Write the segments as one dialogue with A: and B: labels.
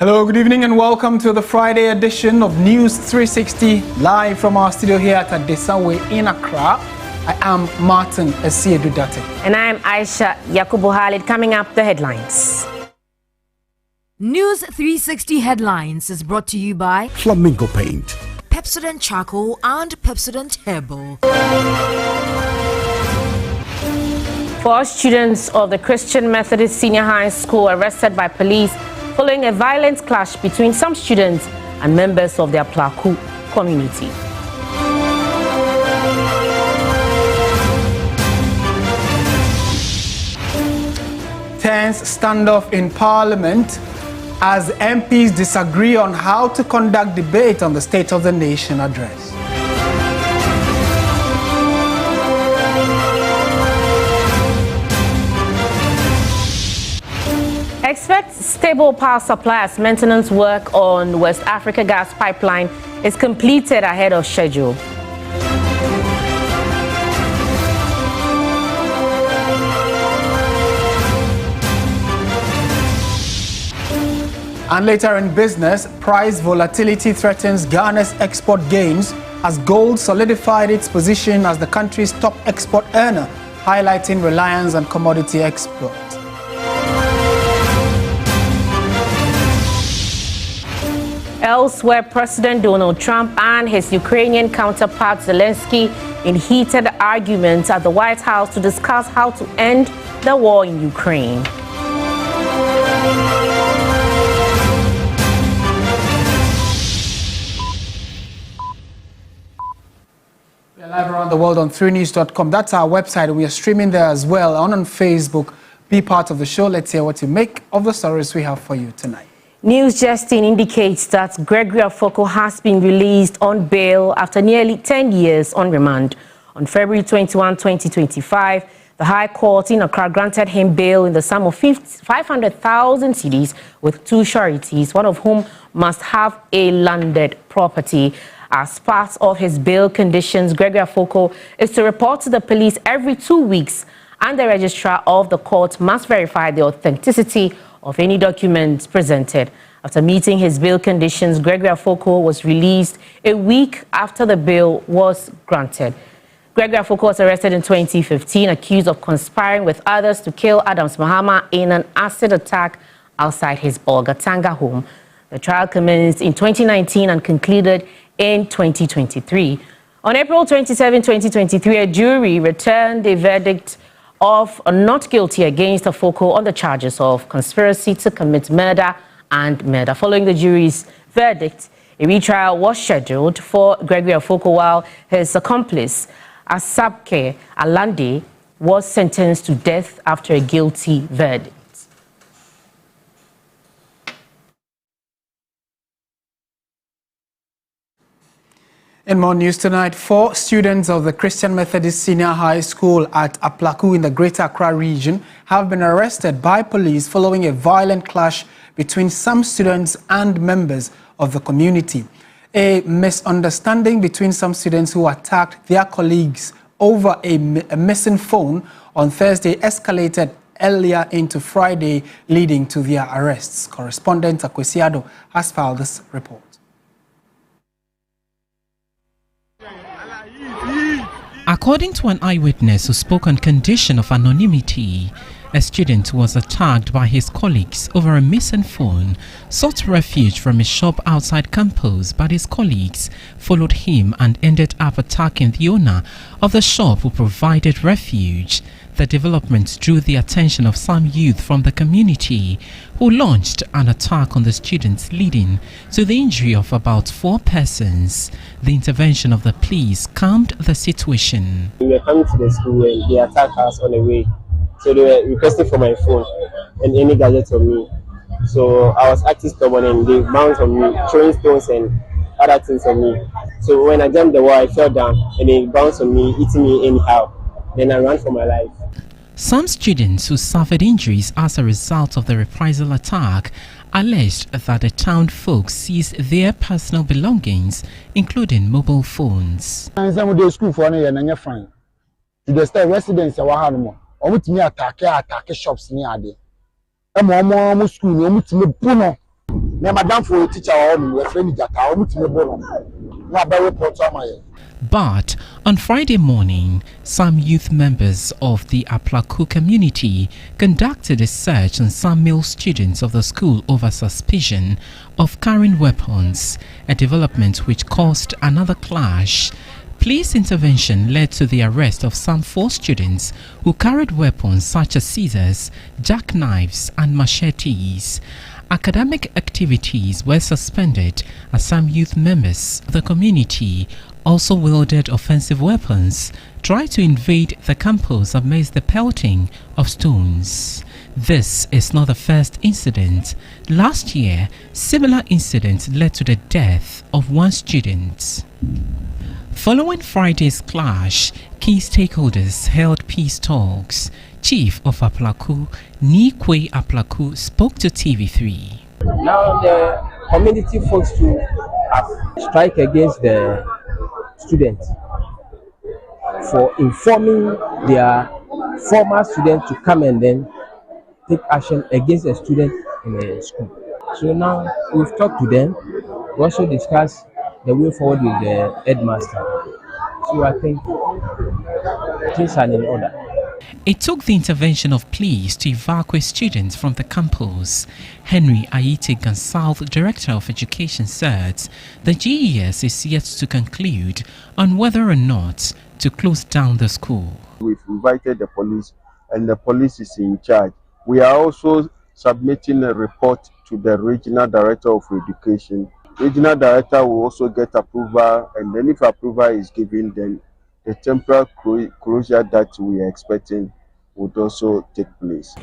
A: Hello, good evening and welcome to the Friday edition of News 360 live from our studio here at Desawe in Accra. I am Martin Asiedu Dartey.
B: And I am Ayisha. Yakubu, coming up the headlines.
C: News 360 headlines is brought to you by
D: Flamingo Paint,
C: Pepsodent Charcoal and Pepsodent Herbal.
B: 4 students of the Christian Methodist Senior High School arrested by police following a violent clash between some students and members of their Plaku community.
A: Tense standoff in Parliament as MPs disagree on how to conduct debate on the State of the Nation address.
B: Expect stable power supply as maintenance work on West Africa gas pipeline is completed ahead of schedule.
A: And later in business, price volatility threatens Ghana's export gains as gold solidified its position as the country's top export earner, highlighting reliance on commodity export.
B: Elsewhere, President Donald Trump and his Ukrainian counterpart Zelensky in heated arguments at the White House to discuss how to end the war in Ukraine.
A: We are live around the world on 3news.com. That's our website. We are streaming there as well on Facebook. Be part of the show. Let's hear what you make of the stories we have for you tonight.
B: News Justin indicates that Gregory Afoko has been released on bail after nearly 10 years on remand. On February 21, 2025, the High Court in Accra granted him bail in the sum of 500,000 cedis with 2 sureties, one of whom must have a landed property. As part of his bail conditions, Gregory Afoko is to report to the police every 2 weeks, and the registrar of the court must verify the authenticity of any documents presented. After meeting his bail conditions, Gregory Afoko was released a week after the bail was granted. Gregory Afoko was arrested in 2015, accused of conspiring with others to kill Adams Mahama in an acid attack outside his Bolgatanga home. The trial commenced in 2019 and concluded in 2023. On April 27, 2023, a jury returned a verdict of not guilty against Afoko on the charges of conspiracy to commit murder and murder. Following the jury's verdict, a retrial was scheduled for Gregory Afoko, while his accomplice, Asabke Alande, was sentenced to death after a guilty verdict.
A: In more news tonight, 4 students of the Christian Methodist Senior High School at Aplaku in the Greater Accra region have been arrested by police following a violent clash between some students and members of the community. A misunderstanding between some students who attacked their colleagues over a missing phone on Thursday escalated earlier into Friday, leading to their arrests. Correspondent Asiedu has filed this report.
E: According to an eyewitness who spoke on condition of anonymity, a student was attacked by his colleagues over a missing phone, sought refuge from a shop outside campus, but his colleagues followed him and ended up attacking the owner of the shop who provided refuge. The development drew the attention of some youth from the community who launched an attack on the students, leading to the injury of about 4 persons. The intervention of the police calmed the situation.
F: We were coming to the school and they attacked us on the way. So they were requesting for my phone and any gadgets on me. So I was acting stubborn and they bounced on me, throwing stones and other things on me. So when I jumped the wall, I fell down and it bounced on me, eating me anyhow. Then I ran for my life.
E: Some students who suffered injuries as a result of the reprisal attack alleged that the town folks seized their personal belongings, including mobile phones.
D: Some of the school for any fine. To the state residents of Wahano, or with me attack shops near there. More school, no much puno. Never done for a teacher or friend Jata, with me bono. Not by report.
E: But on Friday morning, some youth members of the Aplaku community conducted a search on some male students of the school over suspicion of carrying weapons, a development which caused another clash. Police intervention led to the arrest of some 4 students who carried weapons such as scissors, jackknives and machetes. Academic activities were suspended as some youth members of the community also wielded offensive weapons, tried to invade the campus amidst the pelting of stones. This is not the first incident. Last year, similar incidents led to the death of 1 student. Following Friday's clash, key stakeholders held peace talks. Chief of Aplaku, Nikwe Aplaku, spoke to TV3.
F: Now the community folks to strike against the students for informing their former students to come and then take action against a student in the school. So now we've talked to them. We also discussed the way forward with the headmaster. So I think things are in order.
E: It took the intervention of police to evacuate students from the campus. Henry Ayite South Director of Education said the GES is yet to conclude on whether or not to close down the school.
G: We've invited the police and the police is in charge. We are also submitting a report to the Regional Director of Education. Regional Director will also get approval, and then if approval is given, then the temporary closure that we are expecting would also take place.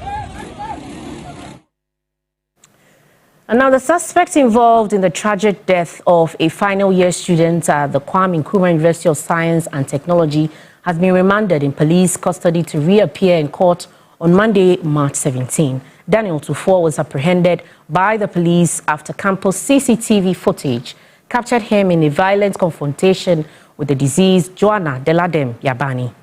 B: Another suspect involved in the tragic death of a final year student at the Kwame Nkrumah University of Science and Technology has been remanded in police custody to reappear in court on Monday, March 17. Daniel Tufo was apprehended by the police after campus CCTV footage captured him in a violent confrontation with the deceased Joanna Deladem Yabani.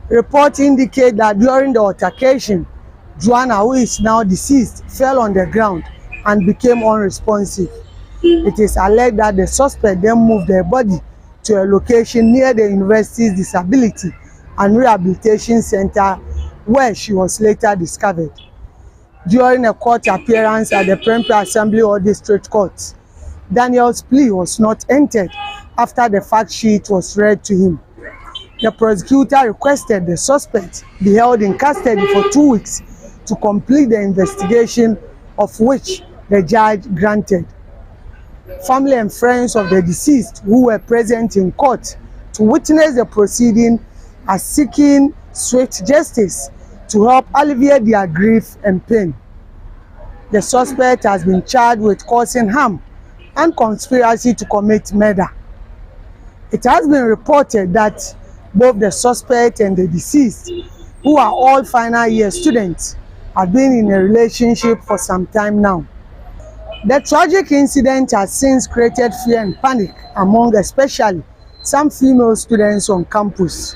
H: Reports indicate that during the altercation, Joanna, who is now deceased, fell on the ground and became unresponsive. It is alleged that the suspect then moved her body to a location near the university's Disability and Rehabilitation Center, where she was later discovered. During a court appearance at the Prempeh Assembly or District Court, Daniel's plea was not entered after the fact sheet was read to him. The prosecutor requested the suspect be held in custody for 2 weeks to complete the investigation, of which the judge granted. Family and friends of the deceased who were present in court to witness the proceeding are seeking swift justice to help alleviate their grief and pain. The suspect has been charged with causing harm and conspiracy to commit murder. It has been reported that both the suspect and the deceased, who are all final year students, have been in a relationship for some time now. The tragic incident has since created fear and panic among especially some female students on campus.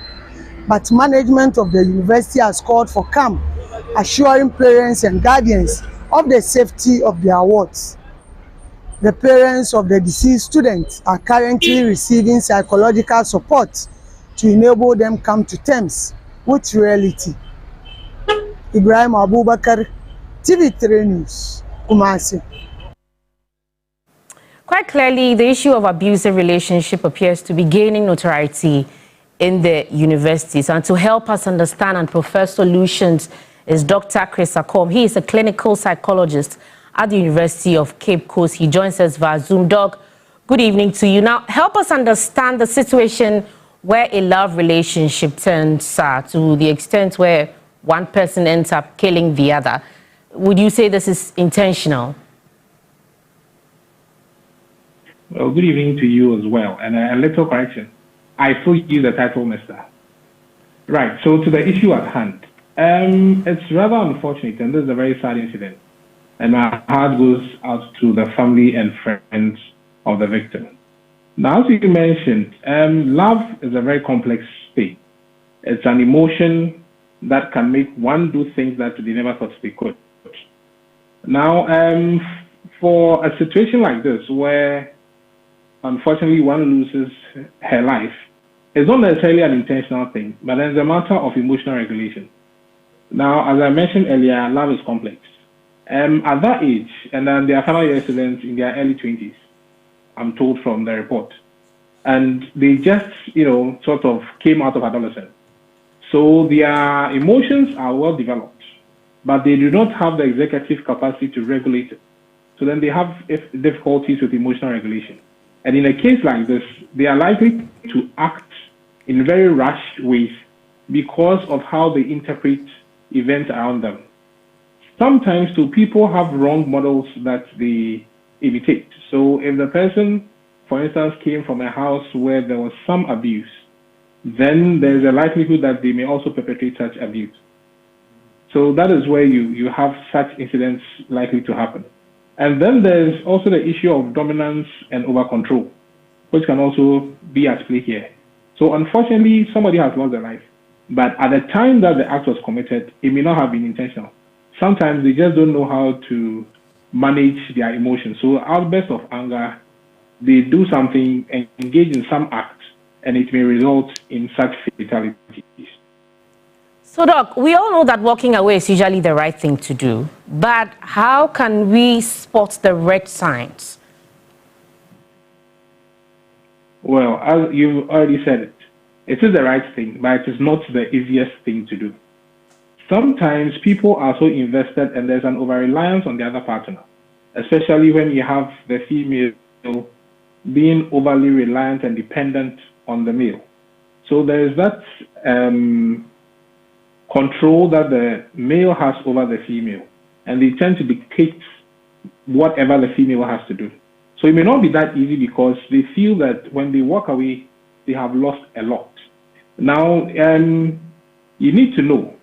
H: But management of the university has called for calm, assuring parents and guardians of the safety of their wards. The parents of the deceased students are currently receiving psychological support to enable them come to terms with reality. Ibrahim Abubakar, TV3 News, Kumasi.
B: Quite clearly, the issue of abusive relationship appears to be gaining notoriety in the universities. And to help us understand and prefer solutions is Dr. Chris Akom. He is a clinical psychologist at the University of Cape Coast. He joins us via Zoom. Doc, good evening to you. Now, help us understand the situation where a love relationship turns to the extent where one person ends up killing the other. Would you say this is intentional?
I: Well, good evening to you as well. And a little correction. I still use the title Mr. Right, so to the issue at hand. It's rather unfortunate, and this is a very sad incident. And my heart goes out to the family and friends of the victim. Now, as you mentioned, love is a very complex thing. It's an emotion that can make one do things that they never thought they could. Now, for a situation like this, where unfortunately one loses her life, it's not necessarily an intentional thing, but it's a matter of emotional regulation. Now, as I mentioned earlier, love is complex. At that age, and then they are final year students in their early 20s, I'm told from the report. And they just, sort of came out of adolescence. So their emotions are well developed, but they do not have the executive capacity to regulate it. So then they have difficulties with emotional regulation. And in a case like this, they are likely to act in very rushed ways because of how they interpret events around them. Sometimes too, people have wrong models that they imitate. So if the person, for instance, came from a house where there was some abuse, then there's a likelihood that they may also perpetrate such abuse. So that is where you have such incidents likely to happen. And then there's also the issue of dominance and over control, which can also be at play here. So unfortunately, somebody has lost their life, but at the time that the act was committed, it may not have been intentional. Sometimes they just don't know how to manage their emotions. So outbursts of anger, they do something and engage in some act, and it may result in such fatalities.
B: So, Doc, we all know that walking away is usually the right thing to do, but how can we spot the red signs?
I: Well, as you already said it is the right thing, but it is not the easiest thing to do. Sometimes people are so invested and there's an over-reliance on the other partner, especially when you have the female being overly reliant and dependent on the male. So there is that control that the male has over the female, and they tend to dictate whatever the female has to do. So it may not be that easy because they feel that when they walk away, they have lost a lot. Now, you need to know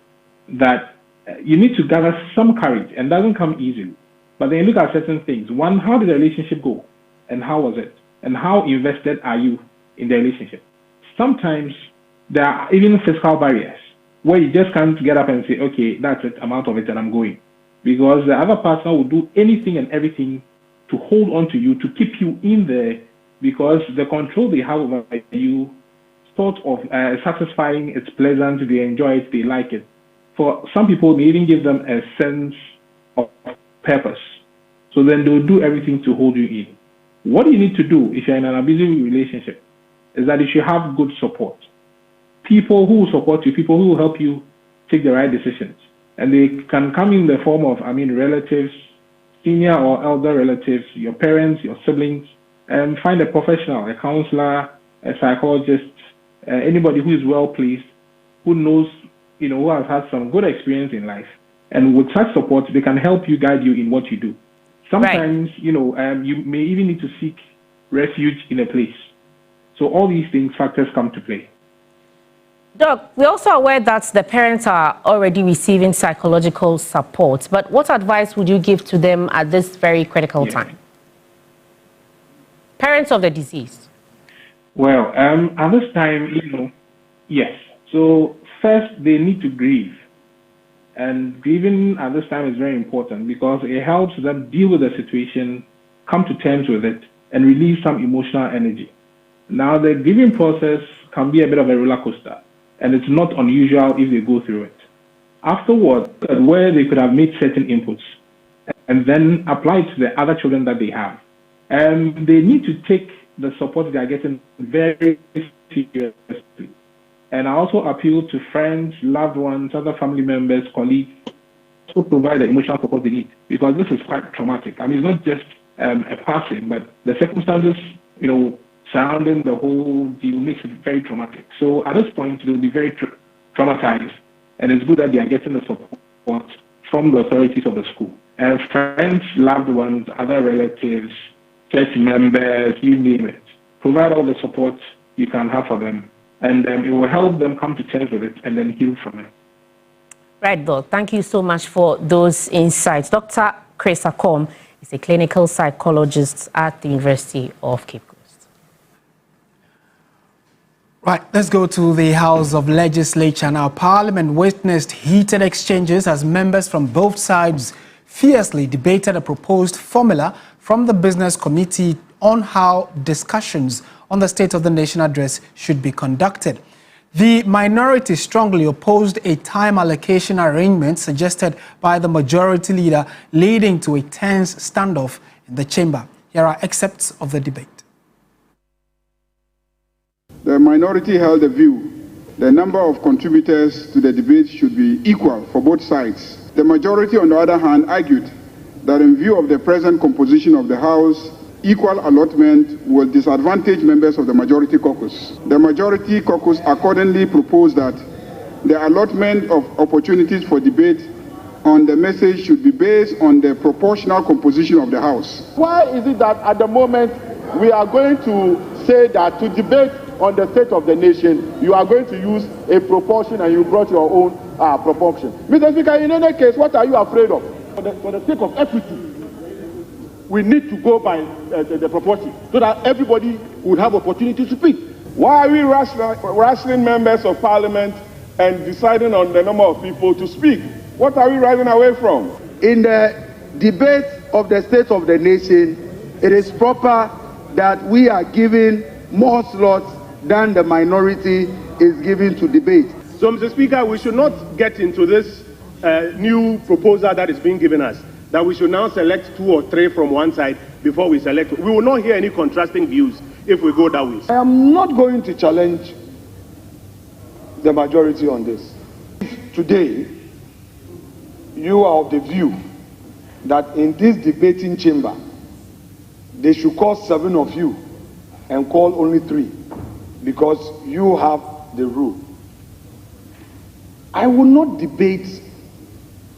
I: that you need to gather some courage, and it doesn't come easily. But then you look at certain things. One, how did the relationship go? And how was it? And how invested are you in the relationship? Sometimes there are even physical barriers where you just can't get up and say, okay, that's it, I'm out of it and I'm going. Because the other partner will do anything and everything to hold on to you, to keep you in there, because the control they have over you sort of satisfying, it's pleasant, they enjoy it, they like it. For some people, they even give them a sense of purpose. So then they'll do everything to hold you in. What you need to do if you're in an abusive relationship is that you should have good support. People who will support you, people who will help you take the right decisions. And they can come in the form of, relatives, senior or elder relatives, your parents, your siblings, and find a professional, a counselor, a psychologist, anybody who is well pleased, who knows, who has had some good experience in life. And with such support, they can help you, guide you in what you do. Sometimes, right. You may even need to seek refuge in a place. So all these factors come to play.
B: Doc, we're also aware that the parents are already receiving psychological support, but what advice would you give to them at this very critical time? Parents of the deceased.
I: Well, at this time, yes. So first, they need to grieve. And grieving at this time is very important because it helps them deal with the situation, come to terms with it, and release some emotional energy. Now, the grieving process can be a bit of a roller coaster, and it's not unusual if they go through it. Afterwards, where they could have made certain inputs and then apply it to the other children that they have. They need to take the support they are getting very seriously. And I also appeal to friends, loved ones, other family members, colleagues, to provide the emotional support they need, because this is quite traumatic. It's not just a passing, but the circumstances, surrounding the whole deal makes it very traumatic. So at this point, they'll be very traumatized, and it's good that they are getting the support from the authorities of the school. And friends, loved ones, other relatives, church members, you name it. Provide all the support you can have for them, and it will help them come to terms with it and then heal from it.
B: Right, Doc. Thank you so much for those insights. Dr. Chris Akom is a clinical psychologist at the University of Cape Coast.
A: Right, let's go to the House of Legislature now. Parliament witnessed heated exchanges as members from both sides fiercely debated a proposed formula from the Business Committee on how discussions on the State of the Nation address should be conducted. The minority strongly opposed a time allocation arrangement suggested by the majority leader, leading to a tense standoff in the chamber. Here are excerpts of the debate.
J: The minority held the view the number of contributors to the debate should be equal for both sides. The majority, on the other hand, argued that in view of the present composition of the House, equal allotment will disadvantage members of the majority caucus. The majority caucus accordingly proposed that the allotment of opportunities for debate on the message should be based on the proportional composition of the House.
K: Why is it that at the moment we are going to say that to debate on the State of the Nation, you are going to use a proportion and you brought your own proportion? Mr. Speaker, in any case, what are you afraid of? For the sake of equity, we need to go by the proportion so that everybody would have opportunity to speak.
J: Why are we rationing members of Parliament and deciding on the number of people to speak? What are we running away from?
K: In the debate of the State of the Nation, it is proper that we are giving more slots than the minority is given to debate.
J: So, Mr. Speaker, we should not get into this new proposal that is being given us, that we should now select 2 or 3 from one side before we select. We will not hear any contrasting views if we go that way.
K: I am not going to challenge the majority on this. Today, you are of the view that in this debating chamber, they should call 7 of you and call only 3 because you have the rule. I will not debate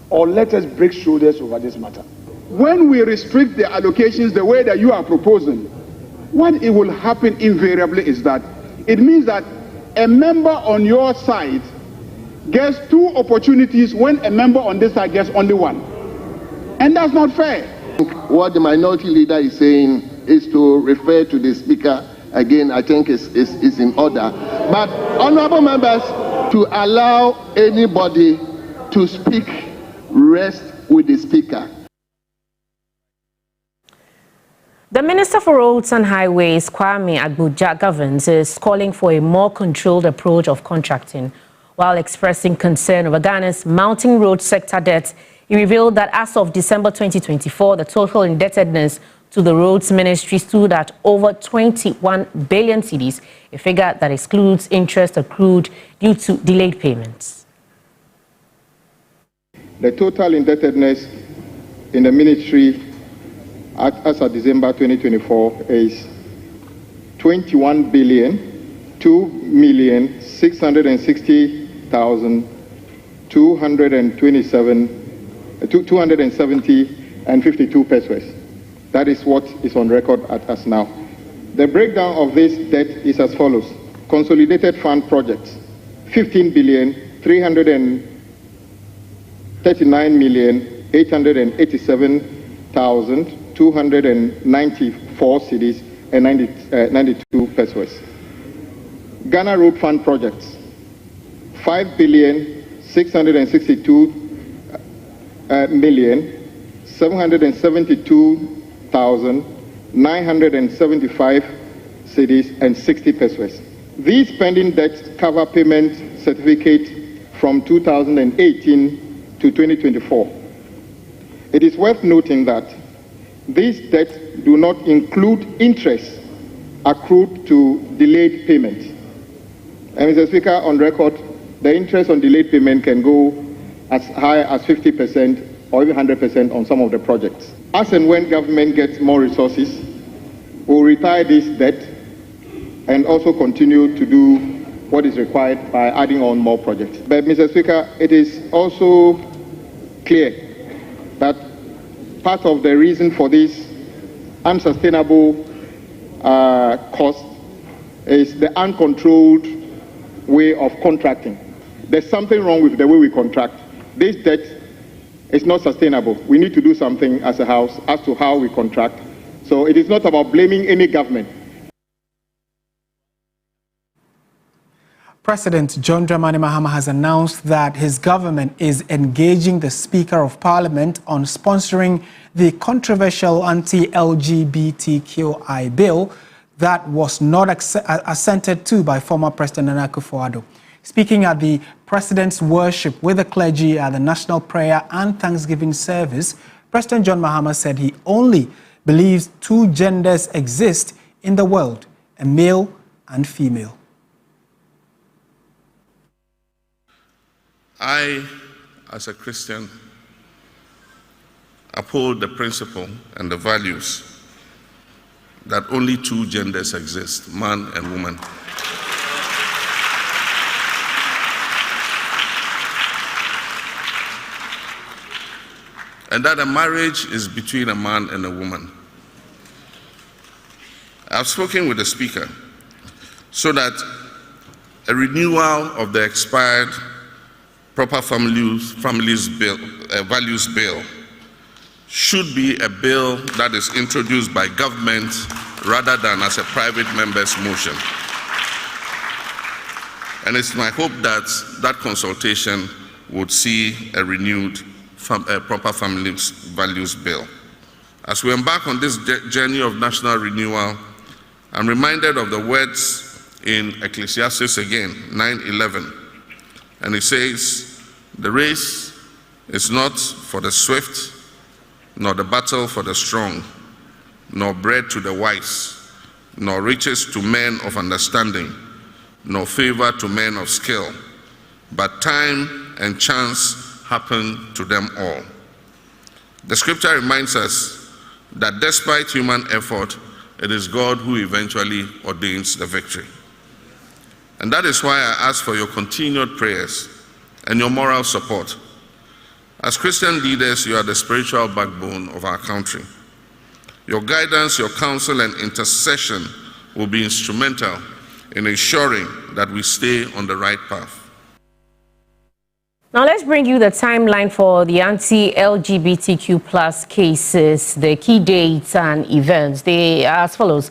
K: or let us break shoulders over this matter.
J: When we restrict the allocations the way that you are proposing, what it will happen invariably is that it means that a member on your side gets 2 opportunities when a member on this side gets only 1. And that's not fair.
K: What the minority leader is saying is to refer to the speaker again. I think is in order. But honorable members, to allow anybody to speak, rest with the speaker.
B: The Minister for Roads and Highways, Kwame Agbodja-Governors, is calling for a more controlled approach of contracting. While expressing concern over Ghana's mounting road sector debt, he revealed that as of December 2024, the total indebtedness to the Roads Ministry stood at over 21 billion cedis, a figure that excludes interest accrued due to delayed payments.
J: The total indebtedness in the ministry as of December 2024 is 21 billion 2,660,270 pesos. That is what is on record at us now. The breakdown of this debt is as follows. Consolidated fund projects, 15,339,887,294 cedis and 92 pesos. Ghana Road Fund projects, 5,662,772,975 cedis and 60 pesos. These pending debts cover payment certificate from 2018 to 2024. It is worth noting that these debts do not include interest accrued to delayed payment. And Mr. Speaker, on record, the interest on delayed payment can go as high as 50% or even 100% on some of the projects. As and when government gets more resources, we'll retire this debt and also continue to do what is required by adding on more projects. But Mr. Speaker, it is also clear that part of the reason for this unsustainable cost is the uncontrolled way of contracting. There's something wrong with the way we contract. This debt is not sustainable. We need to do something as a house as to how we contract. So it is not about blaming any government.
A: President John Dramani Mahama has announced that his government is engaging the Speaker of Parliament on sponsoring the controversial anti-LGBTQI bill that was not assented to by former President Nana Akufo-Addo. Speaking at the President's worship with the clergy at the National Prayer and Thanksgiving service, President John Mahama said he only believes two genders exist in the world, a male and female.
L: I, as a Christian, uphold the principle and the values that only two genders exist, man and woman. And that a marriage is between a man and a woman. I've spoken with the Speaker so that a renewal of the expired Proper Families Values Bill should be a bill that is introduced by government rather than as a private member's motion. And it's my hope that that consultation would see a renewed Proper Families Values Bill. As we embark on this journey of national renewal, I'm reminded of the words in Ecclesiastes again, 9:11. And it says, the race is not for the swift, nor the battle for the strong, nor bread to the wise, nor riches to men of understanding, nor favor to men of skill, but time and chance happen to them all. The scripture reminds us that despite human effort, it is God who eventually ordains the victory. And that is why I ask for your continued prayers and your moral support. As Christian leaders, you are the spiritual backbone of our country. Your guidance, your counsel, and intercession will be instrumental in ensuring that we stay on the right path.
B: Now let's bring you the timeline for the anti-LGBTQ+ cases, the key dates and events. They are as follows.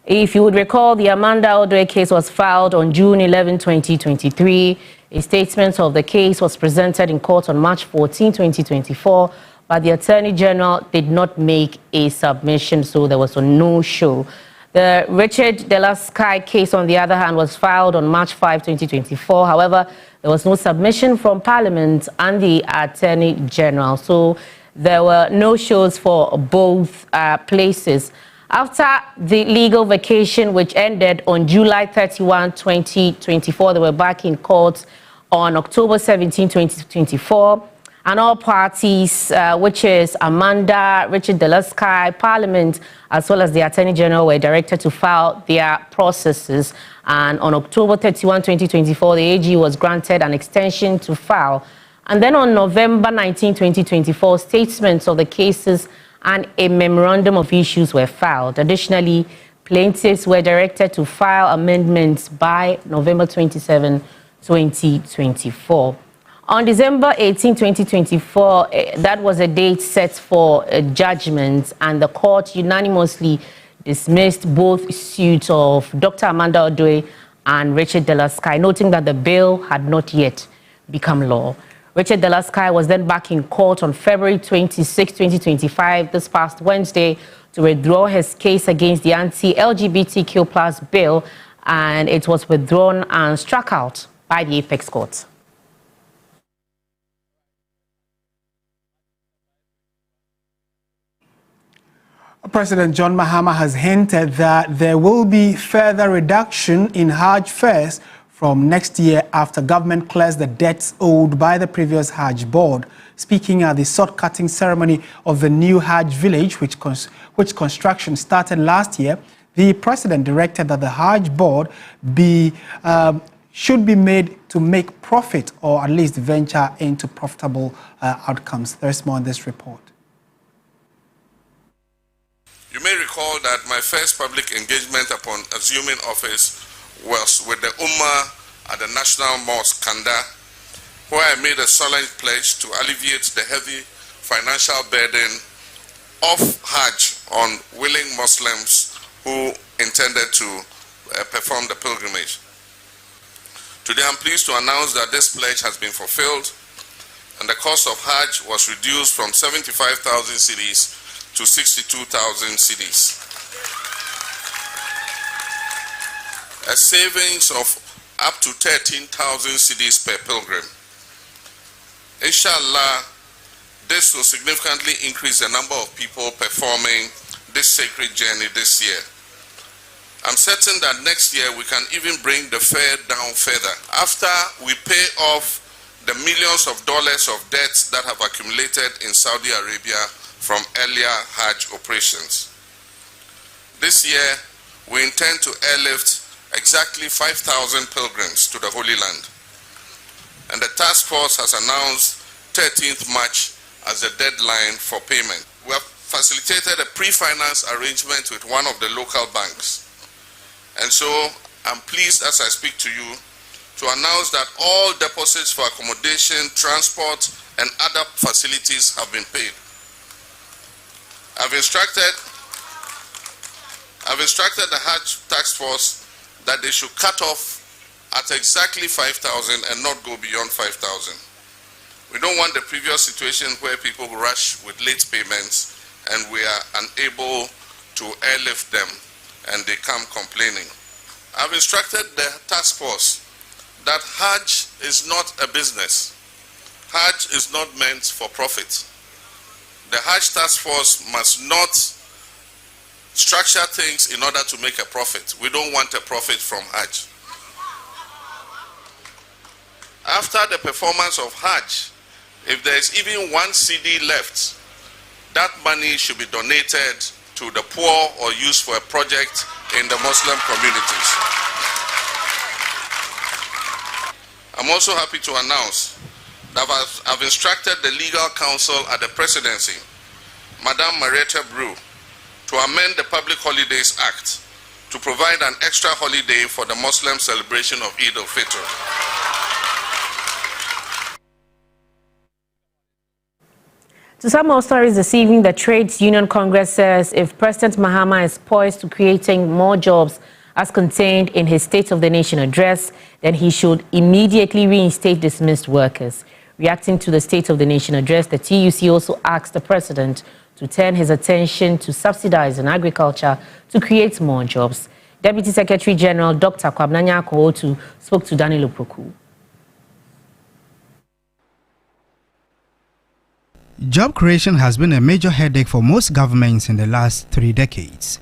B: If you would recall, the Amanda Odoi case was filed on June 11, 2023. A statement of the case was presented in court on March 14, 2024, but the Attorney General did not make a submission, so there was a no-show. The Richard Delasky case, on the other hand, was filed on March 5, 2024. However, there was no submission from Parliament and the Attorney General, so there were no shows for both places. After the legal vacation, which ended on July 31, 2024, they were back in court on October 17, 2024. And all parties, which is Amanda, Richard Delasky, Parliament, as well as the Attorney General, were directed to file their processes. And on October 31, 2024, the AG was granted an extension to file. And then on November 19, 2024, statements of the cases and a memorandum of issues were filed. Additionally, plaintiffs were directed to file amendments by November 27, 2024. On December 18, 2024, that was a date set for a judgment, and the court unanimously dismissed both suits of Dr. Amanda Odoi and Richard Delasky, noting that the bill had not yet become law. Richard Delasky was then back in court on February 26, 2025, this past Wednesday, to withdraw his case against the anti-LGBTQ+ bill, and it was withdrawn and struck out by the Apex Court.
A: President John Mahama has hinted that there will be further reduction in Hajj fares from next year after government clears the debts owed by the previous Hajj board. Speaking at the sword-cutting ceremony of the new Hajj village, which construction started last year, the president directed that the Hajj board should be made to make profit, or at least venture into profitable outcomes. There's more in this report.
L: You may recall that my first public engagement upon assuming office was with the Ummah at the National Mosque, Kanda, where I made a solemn pledge to alleviate the heavy financial burden of Hajj on willing Muslims who intended to perform the pilgrimage. Today I'm pleased to announce that this pledge has been fulfilled and the cost of Hajj was reduced from 75,000 cedis to 62,000 cedis. A savings of up to 13,000 cedis per pilgrim. Inshallah, this will significantly increase the number of people performing this sacred journey this year. I'm certain that next year we can even bring the fare down further after we pay off the millions of dollars of debts that have accumulated in Saudi Arabia from earlier Hajj operations. This year, we intend to airlift exactly 5,000 pilgrims to the Holy Land. And the task force has announced 13th March as the deadline for payment. We have facilitated a pre-finance arrangement with one of the local banks. And so I'm pleased as I speak to you to announce that all deposits for accommodation, transport, and other facilities have been paid. I've instructed the Hajj task force that they should cut off at exactly 5,000 and not go beyond 5,000. We don't want the previous situation where people rush with late payments and we are unable to airlift them and they come complaining. I've instructed the task force that Hajj is not a business. Hajj is not meant for profit. The Hajj task force must not structure things in order to make a profit. We don't want a profit from Hajj. After the performance of Hajj, if there is even 1 CD left, that money should be donated to the poor or used for a project in the Muslim communities. I'm also happy to announce that I've instructed the legal counsel at the presidency, Madame Marietta Brew, to amend the Public Holidays Act to provide an extra holiday for the Muslim celebration of Eid al-Fitr.
B: To some more stories this evening, the Trades Union Congress says if President Mahama is poised to creating more jobs as contained in his State of the Nation address, then he should immediately reinstate dismissed workers. Reacting to the State of the Nation address, the TUC also asked the president to turn his attention to subsidizing agriculture to create more jobs. Deputy Secretary General Dr. Kwabena Yakubu spoke to Daniel Opoku.
M: Job creation has been a major headache for most governments in the last 3 decades.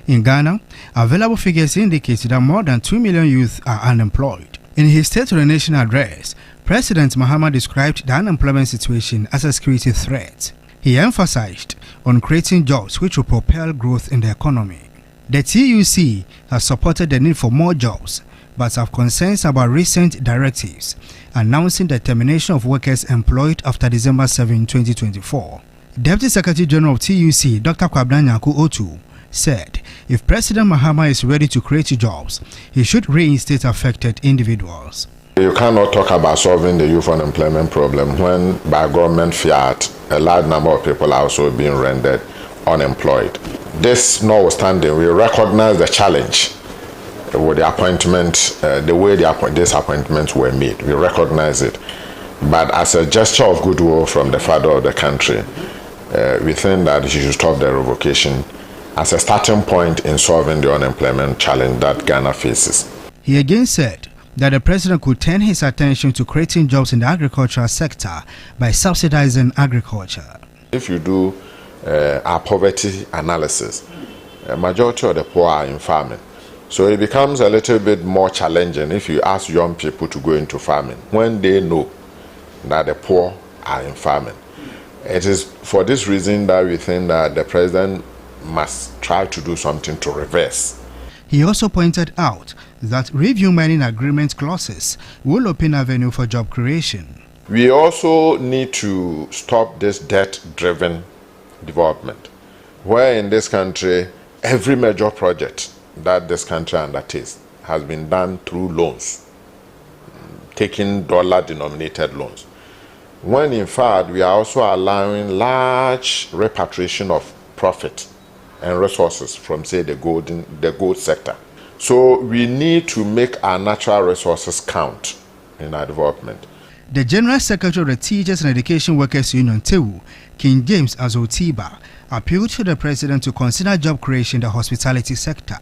M: In Ghana, available figures indicate that more than 2 million youth are unemployed. In his State of the Nation address, President Mahama described the unemployment situation as a security threat. He emphasized on creating jobs which will propel growth in the economy. The TUC has supported the need for more jobs, but have concerns about recent directives announcing the termination of workers employed after December 7, 2024. Deputy Secretary General of TUC, Dr. Kwabena Yakubu, said if President Mahama is ready to create jobs, he should reinstate affected individuals.
N: You cannot talk about solving the youth unemployment problem when by government fiat a large number of people are also being rendered unemployed. This notwithstanding, we recognize the challenge with the appointment, the way these appointments were made. We recognize it. But as a gesture of goodwill from the father of the country, we think that he should stop the revocation as a starting point in solving the unemployment challenge that Ghana faces.
M: He again said that the president could turn his attention to creating jobs in the agricultural sector by subsidizing agriculture.
N: If you do a poverty analysis, a majority of the poor are in farming. So it becomes a little bit more challenging if you ask young people to go into farming when they know that the poor are in farming. It is for this reason that we think that the president must try to do something to reverse.
M: He also pointed out that review mining agreement clauses will open avenue for job creation.
N: We also need to stop this debt-driven development, where in this country, every major project that this country undertakes has been done through loans, taking dollar-denominated loans. When in fact, we are also allowing large repatriation of profit and resources from, say, the gold sector. So we need to make our natural resources count in our development.
M: The General Secretary of the Teachers and Education Workers Union, TEU, King James Azotiba, appealed to the President to consider job creation in the hospitality sector.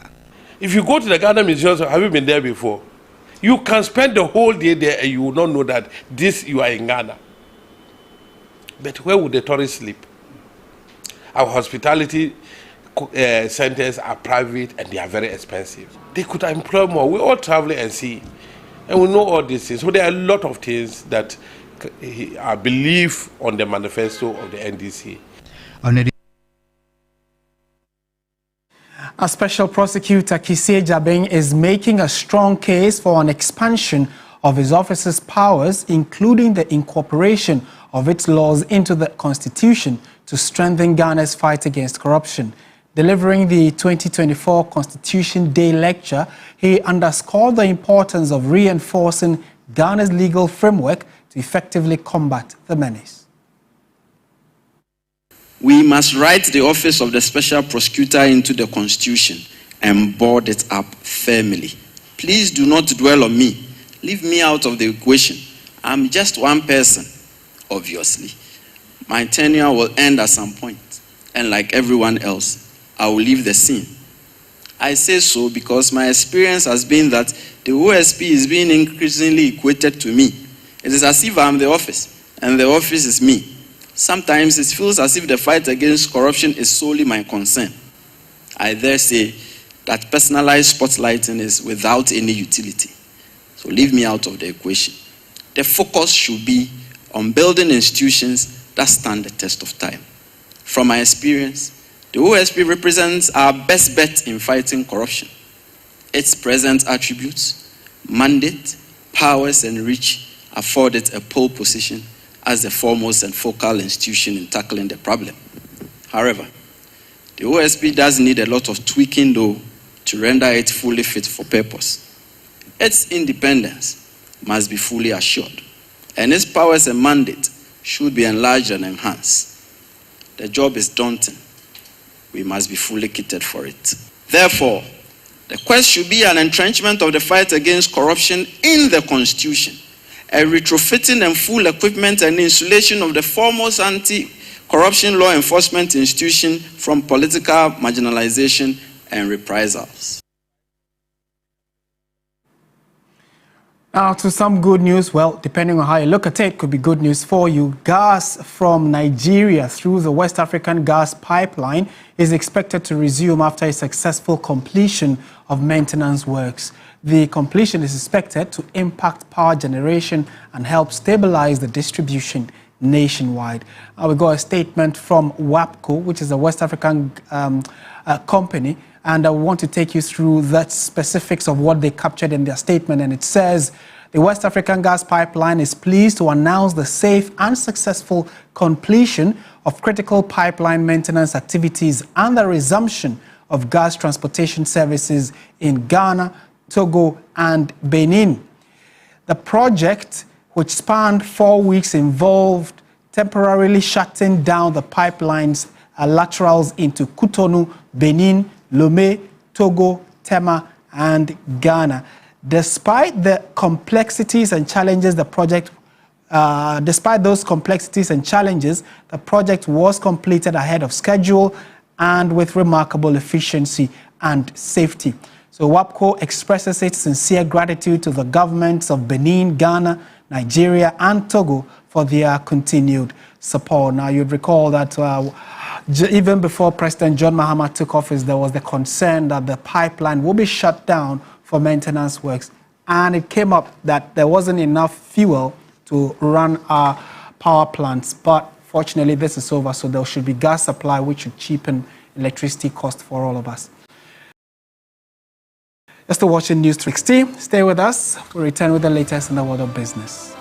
O: If you go to the Ghana Museum, have you been there before? You can spend the whole day there and you will not know that you are in Ghana. But where would the tourists sleep? Our hospitality centers are private and they are very expensive. They could employ more. We all travel and see. And we know all these things. So there are a lot of things that I believe on the manifesto of the NDC.
A: A special prosecutor, Kissie Jabeng, is making a strong case for an expansion of his office's powers, including the incorporation of its laws into the Constitution to strengthen Ghana's fight against corruption. Delivering the 2024 Constitution Day lecture, he underscored the importance of reinforcing Ghana's legal framework to effectively combat the menace.
P: We must write the office of the Special Prosecutor into the Constitution and board it up firmly. Please do not dwell on me. Leave me out of the equation. I'm just one person, obviously. My tenure will end at some point, and like everyone else, I will leave the scene. I say so because my experience has been that the OSP is being increasingly equated to me. It is as if I'm the office, and the office is me. Sometimes it feels as if the fight against corruption is solely my concern. I dare say that personalized spotlighting is without any utility. So leave me out of the equation. The focus should be on building institutions that stand the test of time. From my experience, the OSP represents our best bet in fighting corruption. Its present attributes, mandate, powers, and reach afford it a pole position as the foremost and focal institution in tackling the problem. However, the OSP does need a lot of tweaking, though, to render it fully fit for purpose. Its independence must be fully assured, and its powers and mandate should be enlarged and enhanced. The job is daunting. We must be fully kitted for it. Therefore, the quest should be an entrenchment of the fight against corruption in the Constitution, a retrofitting and full equipment and installation of the foremost anti-corruption law enforcement institution from political marginalization and reprisals.
A: Now to some good news. Well, depending on how you look at it, could be good news for you. Gas from Nigeria through the West African gas pipeline is expected to resume after a successful completion of maintenance works. The completion is expected to impact power generation and help stabilize the distribution nationwide. We got a statement from WAPCO, which is a West African company, and I want to take you through the specifics of what they captured in their statement. And it says, the West African gas pipeline is pleased to announce the safe and successful completion of critical pipeline maintenance activities and the resumption of gas transportation services in Ghana, Togo, and Benin. The project, which spanned 4 weeks, involved temporarily shutting down the pipeline's laterals into Cotonou, Benin, Lomé, Togo, Tema, and Ghana. Despite the complexities and challenges, the project was completed ahead of schedule and with remarkable efficiency and safety. So WAPCO expresses its sincere gratitude to the governments of Benin, Ghana, Nigeria, and Togo for their continued support. Now, you'd recall that even before President John Mahama took office, there was the concern that the pipeline will be shut down for maintenance works. And it came up that there wasn't enough fuel to run our power plants. But fortunately, this is over, so there should be gas supply, which should cheapen electricity cost for all of us. You're still watching News 360. Stay with us. We'll return with the latest in the world of business.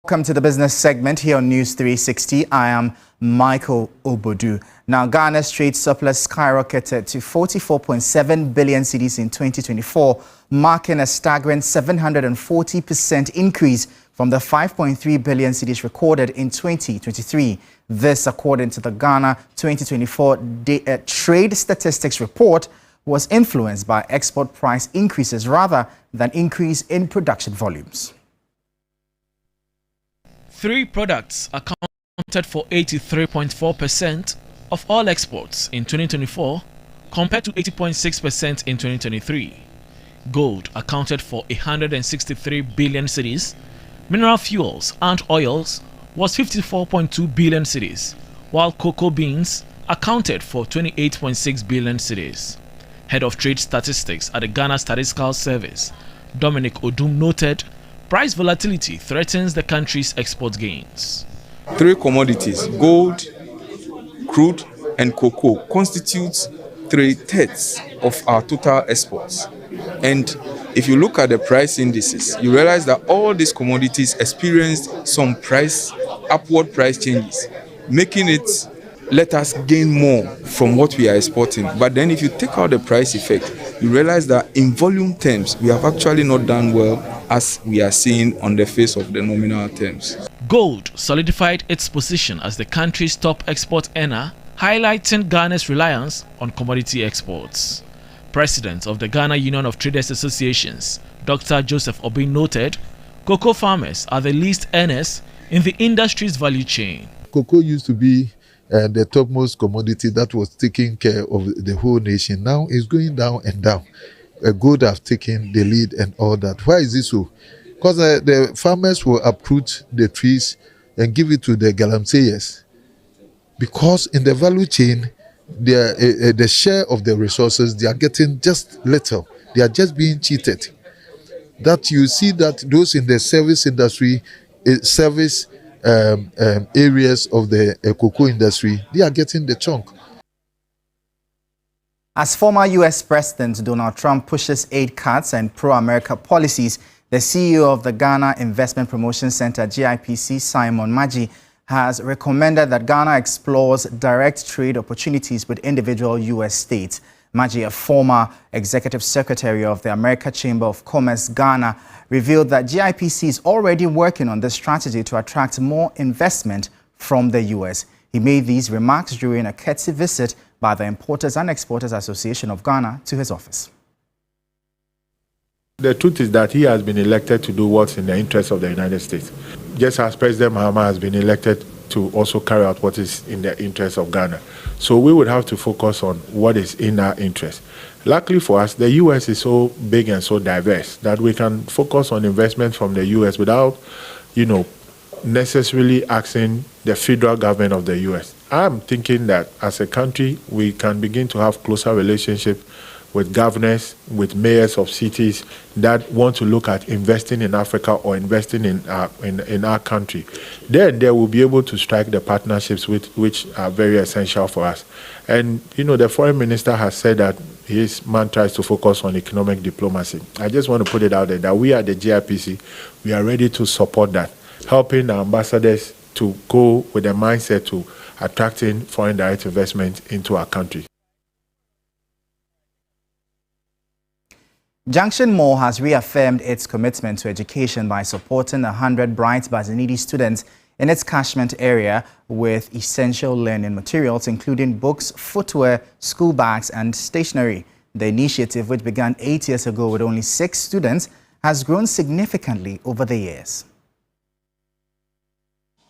Q: Welcome to the business segment here on News 360. I am Michael Obodu. Now, Ghana's trade surplus skyrocketed to 44.7 billion cedis in 2024, marking a staggering 740% increase from the 5.3 billion cedis recorded in 2023. This, according to the Ghana 2024 Trade Statistics Report, was influenced by export price increases rather than increase in production volumes.
R: 3 products accounted for 83.4% of all exports in 2024 compared to 80.6% in 2023. Gold accounted for 163 billion cedis. Mineral fuels and oils was 54.2 billion cedis, while cocoa beans accounted for 28.6 billion cedis. Head of Trade Statistics at the Ghana Statistical Service, Dominic Odum, noted price volatility threatens the country's export gains.
S: 3 commodities, gold, crude, and cocoa, constitutes 3/3 of our total exports. And if you look at the price indices, you realize that all these commodities experienced some upward price changes, making it let us gain more from what we are exporting. But then if you take out the price effect, you realize that in volume terms, we have actually not done well as we are seeing on the face of the nominal terms.
R: Gold solidified its position as the country's top export earner, highlighting Ghana's reliance on commodity exports. President of the Ghana Union of Traders Associations, Dr. Joseph Obi, noted cocoa farmers are the least earners in the industry's value chain.
T: Cocoa used to be the topmost commodity that was taking care of the whole nation. Now it's going down and down. Gold have taken the lead and all that. Why is this so? Because the farmers will uproot the trees and give it to the galamseyers. Because in the value chain, the share of the resources, they are getting just little. They are just being cheated. That you see that those in the service industry, service areas of the cocoa industry, they are getting the chunk.
Q: As former U.S. President Donald Trump pushes aid cuts and pro-America policies, the CEO of the Ghana Investment Promotion Center, GIPC, Simon Maggi, has recommended that Ghana explores direct trade opportunities with individual U.S. states. Maggi, a former executive secretary of the American Chamber of Commerce, Ghana, revealed that GIPC is already working on this strategy to attract more investment from the U.S. He made these remarks during a courtesy visit by the Importers and Exporters Association of Ghana to his office.
U: The truth is that he has been elected to do what's in the interest of the United States, just as President Mahama has been elected to also carry out what is in the interest of Ghana. So we would have to focus on what is in our interest. Luckily for us, the U.S. is so big and so diverse that we can focus on investment from the U.S. without, necessarily asking the federal government of the U.S. I'm thinking that as a country, we can begin to have closer relationship with governors, with mayors of cities that want to look at investing in Africa or investing in our country. Then they will be able to strike the partnerships which are very essential for us. And, the foreign minister has said that his mantra is to focus on economic diplomacy. I just want to put it out there that we at the GIPC, we are ready to support that, helping our ambassadors to go with a mindset to attracting foreign direct investment into our country.
Q: Junction Mall has reaffirmed its commitment to education by supporting 100 bright but needy students in its catchment area with essential learning materials, including books, footwear, school bags, and stationery. The initiative, which began 8 years ago with only 6 students, has grown significantly over the years.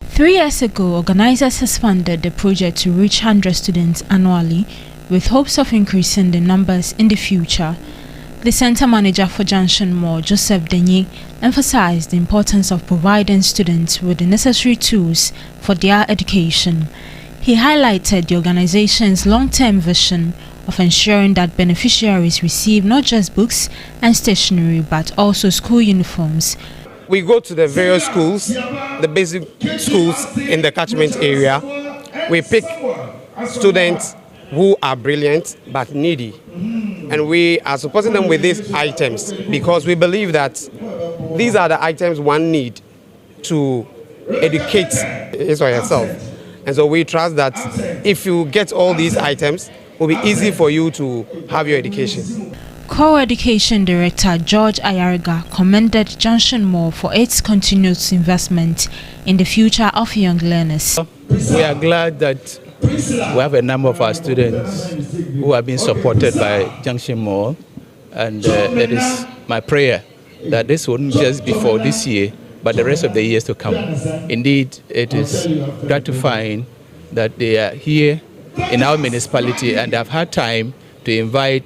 V: 3 years ago, organizers expanded the project to reach 100 students annually, with hopes of increasing the numbers in the future. The center manager for Junction Mall, Joseph Denye, emphasized the importance of providing students with the necessary tools for their education. He highlighted the organization's long-term vision of ensuring that beneficiaries receive not just books and stationery, but also school uniforms.
W: We go to the various schools, the basic schools in the catchment area. We pick students who are brilliant but needy. And we are supporting them with these items because we believe that these are the items one need to educate his or herself. And so we trust that if you get all these items, it will be easy for you to have your education.
V: Co-Education Director George Ayariga commended Junction Mall for its continuous investment in the future of young learners.
C: We are glad that we have a number of our students who have been supported by Junction Mall, and it is my prayer that this wouldn't just be for this year, but the rest of the years to come. Indeed, it is gratifying that they are here in our municipality and have had time to invite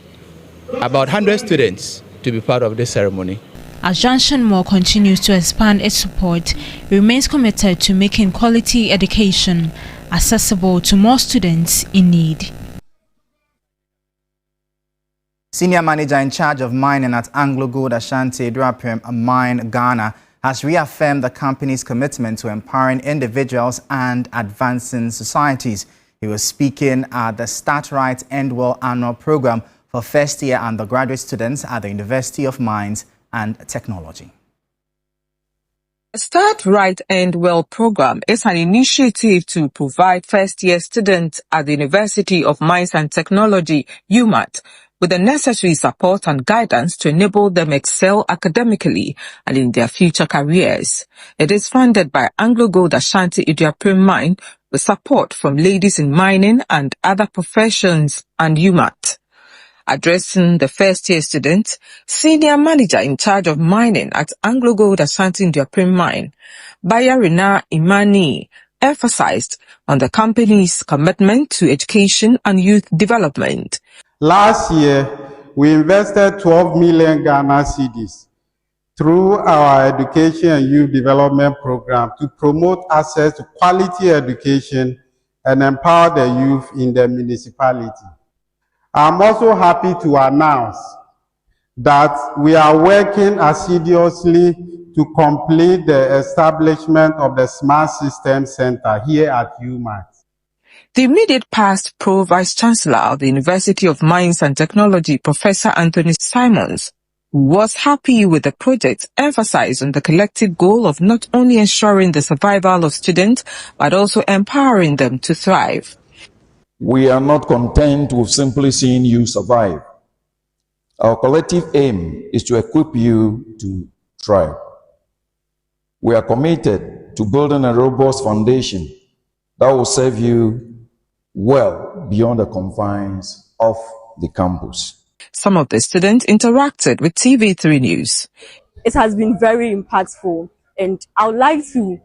C: about 100 students to be part of this ceremony.
V: As Junction Mall continues to expand its support, it remains committed to making quality education accessible to more students in need.
Q: Senior manager in charge of mining at Anglo Gold Asiedu Mine, Ghana, has reaffirmed the company's commitment to empowering individuals and advancing societies. He was speaking at the Start Right End Well annual program for first-year undergraduate students at the University of Mines and Technology.
D: The Start Right End Well program is an initiative to provide first-year students at the University of Mines and Technology, UMAT, with the necessary support and guidance to enable them excel academically and in their future careers. It is funded by Anglo Gold Asiedu Mine with support from Ladies in Mining and Other Professions and UMAT. Addressing the first-year students, Senior Manager in charge of mining at Anglo Gold Asiedu Mine, Bayarina Imani, emphasized on the company's commitment to education and youth development.
F: Last year, we invested 12 million Ghana cedis through our education and youth development program to promote access to quality education and empower the youth in the municipality. I'm also happy to announce that we are working assiduously to complete the establishment of the Smart Systems Center here at UMAT.
D: The immediate past Pro-Vice-Chancellor of the University of Mines and Technology, Professor Anthony Simons, who was happy with the project, emphasized on the collective goal of not only ensuring the survival of students, but also empowering them to thrive.
X: We are not content with simply seeing you survive. Our collective aim is to equip you to thrive. We are committed to building a robust foundation that will serve you well beyond the confines of the campus.
D: Some of the students interacted with TV3 News.
Y: It has been very impactful, and I would like to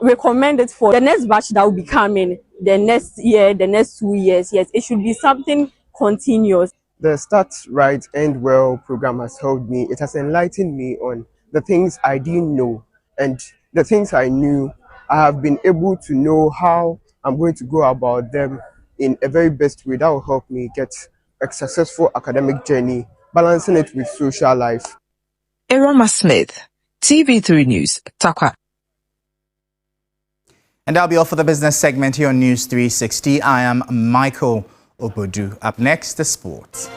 Y: recommend it for the next batch that will be coming, the next year, the next 2 years. Yes, it should be something continuous.
Z: The Start Right End Well program has helped me. It has enlightened me on the things I didn't know, and the things I knew, I have been able to know how I'm going to go about them in a very best way that will help me get a successful academic journey, balancing it with social life.
D: Erama Smith, TV3 News, Takwa.
Q: And that'll be all for the business segment here on News 360. I am Michael Obodu. Up next, the sports.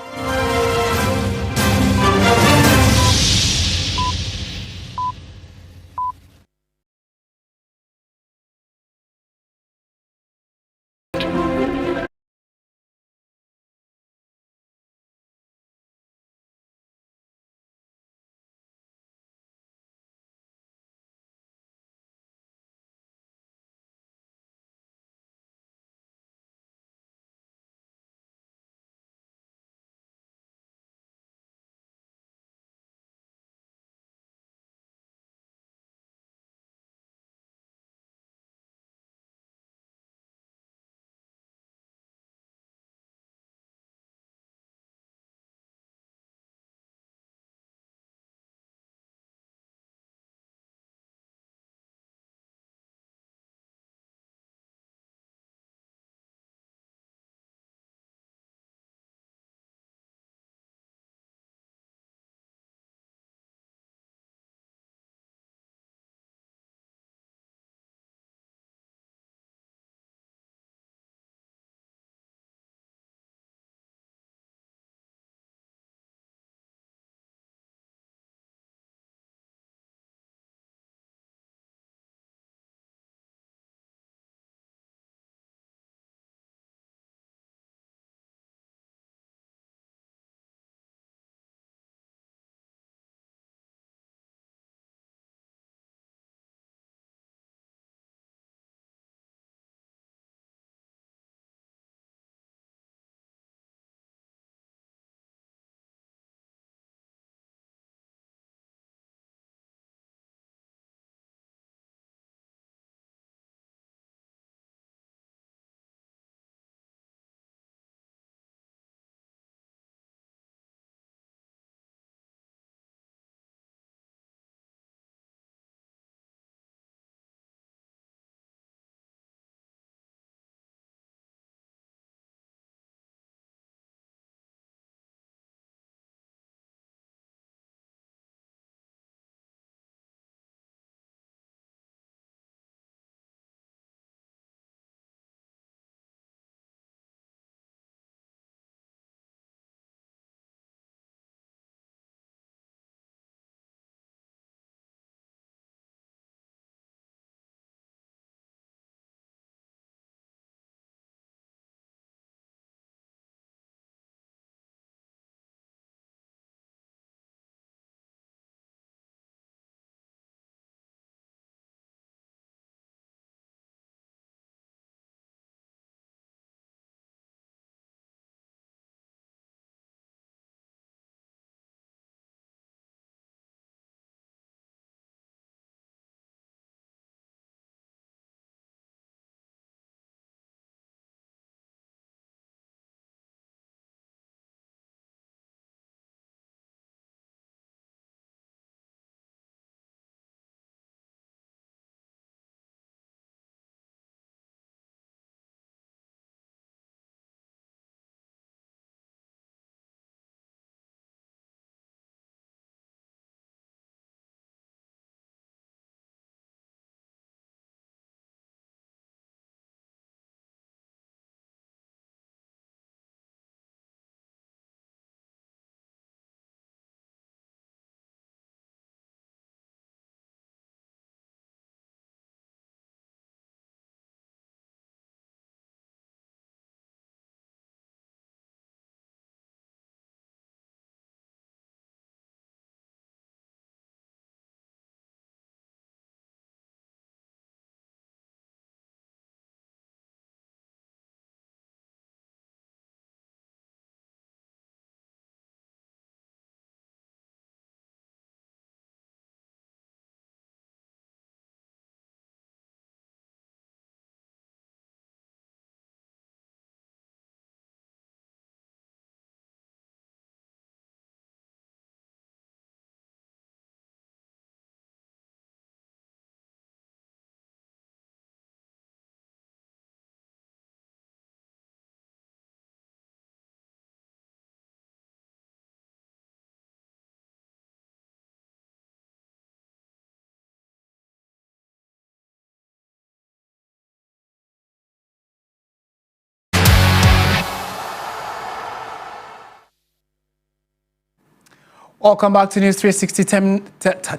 A: Welcome back to News 360.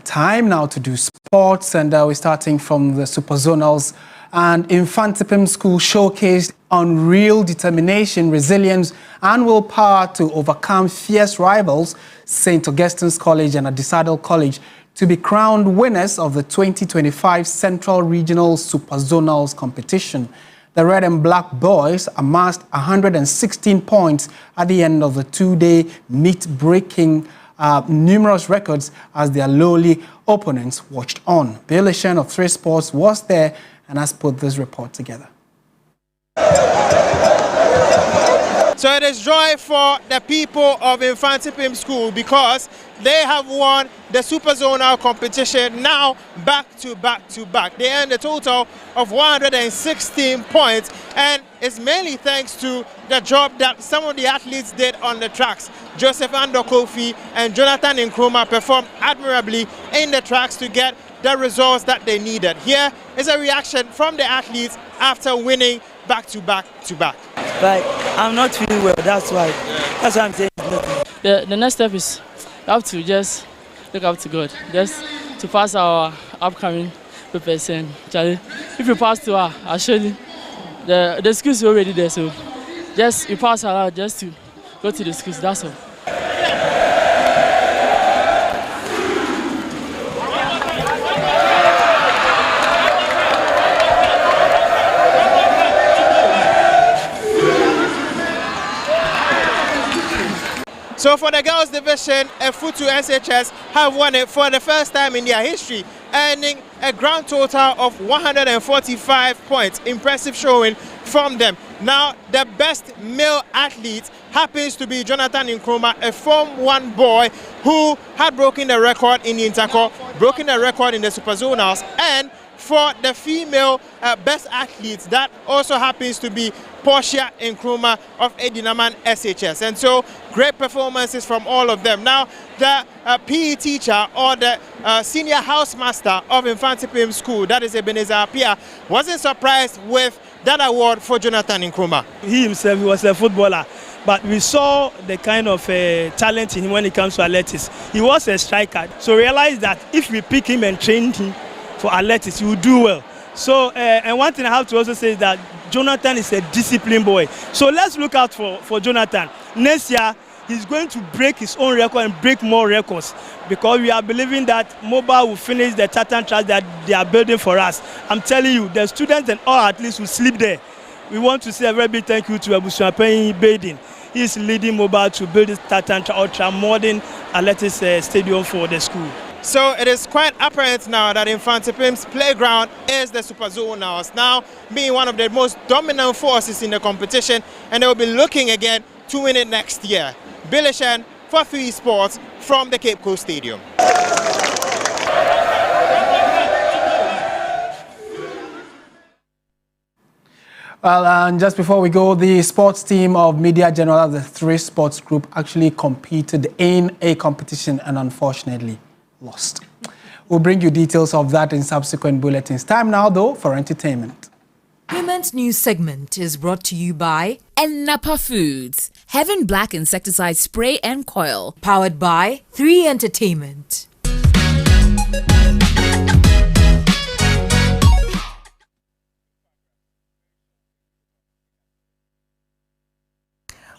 A: Time now to do sports, and we're starting from the Super Zonals. And Infantipim School showcased unreal determination, resilience, and willpower to overcome fierce rivals, St. Augustine's College and Asiedu College, to be crowned winners of the 2025 Central Regional Super Zonals competition. The Red and Black boys amassed 116 points at the end of the two-day meet, breaking numerous records as their lowly opponents watched on. Ayisha of 3 Sports was there and has put this report together.
E: So it is joy for the people of Infantipim School because they have won the Super Zonal competition now back to back to back. They earned a total of 116 points, and it's mainly thanks to the job that some of the athletes did on the tracks. Joseph Kofi and Jonathan Nkrumah performed admirably in the tracks to get the results that they needed. Here is a reaction from the athletes after winning back to back to back.
G: But I'm not feeling well, that's why. That's why I'm saying nothing.
H: The next step is we have to just look up to God, just to pass our upcoming papers. And Charlie, if you pass to her, I'll show you. The skills are already there, so just you pass her out just to go to the schools, that's all.
E: So for the girls division, Efutu SHS have won it for the first time in their history, earning a grand total of 145 points. Impressive showing from them. Now, the best male athlete happens to be Jonathan Nkrumah, a Form 1 boy who had broken the record in the Interco, broken the record in the Super Zonals, and for the female best athletes, that also happens to be Portia Nkrumah of Edinaman SHS. And so great performances from all of them. Now, the PE teacher or the senior housemaster of Infantipim School, that is Ebenezer Apia, wasn't surprised with that award for Jonathan Nkrumah.
G: He himself was a footballer, but we saw the kind of talent in him when it comes to athletics. He was a striker, so realize that if we pick him and train him for athletics, he will do well. So, and one thing I have to also say is that Jonathan is a disciplined boy. So let's look out for Jonathan. Next year, he's going to break his own record and break more records, because we are believing that Mobile will finish the tartan track that they are building for us. I'm telling you, the students and all athletes will sleep there. We want to say a very big thank you to Abusuapen Badin. He is leading Mobile to build this tartan ultra modern athletics stadium for the school.
E: So it is quite apparent now that Infantipim's playground is the Super Zonals, now being one of the most dominant forces in the competition, and they will be looking again to win it next year. Ayisha for 3 Sports from the Cape Coast Stadium.
A: Well, and just before we go, the sports team of Media General of the 3 Sports Group actually competed in a competition and unfortunately lost. We'll bring you details of that in subsequent bulletins. Time now, though, for entertainment.
I: Women's News segment is brought to you by Napa Foods, Heaven Black Insecticide Spray and Coil, powered by 3 Entertainment.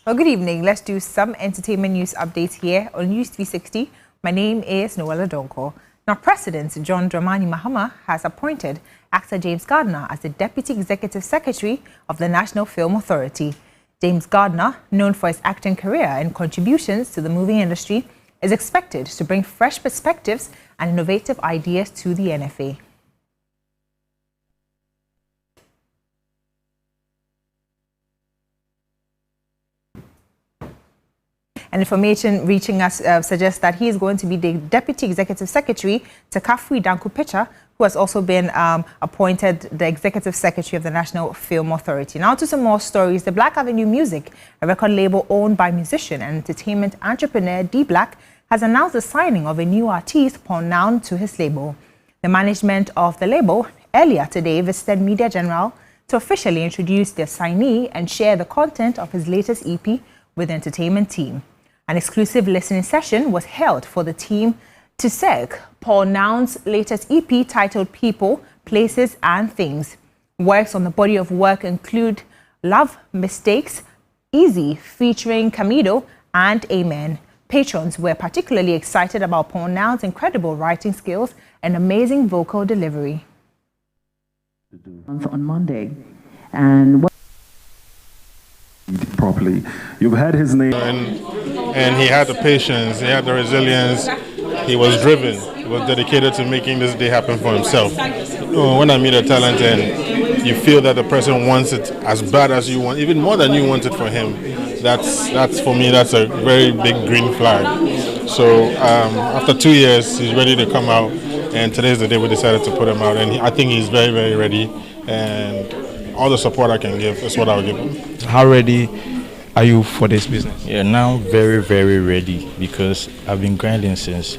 J: Well, good evening. Let's do some entertainment news updates here on News 360. My name is Noella Donko. Now, President John Dramani Mahama has appointed actor James Gardner as the Deputy Executive Secretary of the National Film Authority. James Gardner, known for his acting career and contributions to the movie industry, is expected to bring fresh perspectives and innovative ideas to the NFA. And information reaching us suggests that he is going to be the Deputy Executive Secretary to Kafui Danku Picha, who has also been appointed the Executive Secretary of the National Film Authority. Now to some more stories. The Black Avenue Music, a record label owned by musician and entertainment entrepreneur D Black, has announced the signing of a new artiste, Paul Noun, to his label. The management of the label earlier today visited Media General to officially introduce their signee and share the content of his latest EP with the entertainment team. An exclusive listening session was held for the team to seg Paul Noun's latest EP titled People, Places and Things. Works on the body of work include Love, Mistakes, Easy featuring Camido and Amen. Patrons were particularly excited about Paul Noun's incredible writing skills and amazing vocal delivery.
B: On Monday, and properly, you've had his name,
U: and he had the patience, he had the resilience, he was driven, he was dedicated to making this day happen for himself. When I meet a talent and you feel that the person wants it as bad as you want, even more than you want it for him, that's for me, that's a very big green flag. So after 2 years, he's ready to come out, and today's the day we decided to put him out, and I think he's very, very ready, and all the support I can give is what I'll give him.
K: How ready are you for this business?
L: Yeah, now very, very ready, because I've been grinding since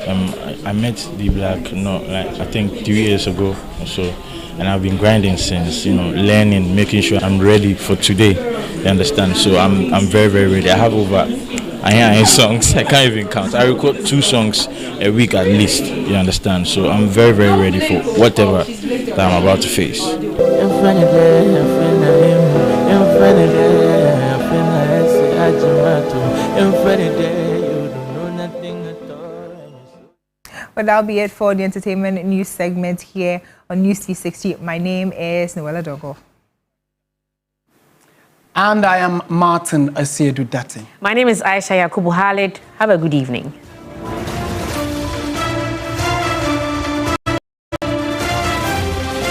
L: I met the Black, I think 3 years ago or so, and I've been grinding since, learning, making sure I'm ready for today. You understand? So I'm very, very ready. I have over 8 songs. I can't even count. I record 2 songs a week at least. You understand? So I'm very, very ready for whatever that I'm about to face.
J: Well, that'll be it for the entertainment news segment here on News 360. My name is Noella Dogo.
A: And I am Martin Asiedu Dartey.
M: My name is Ayisha Yakubu. Have a good evening.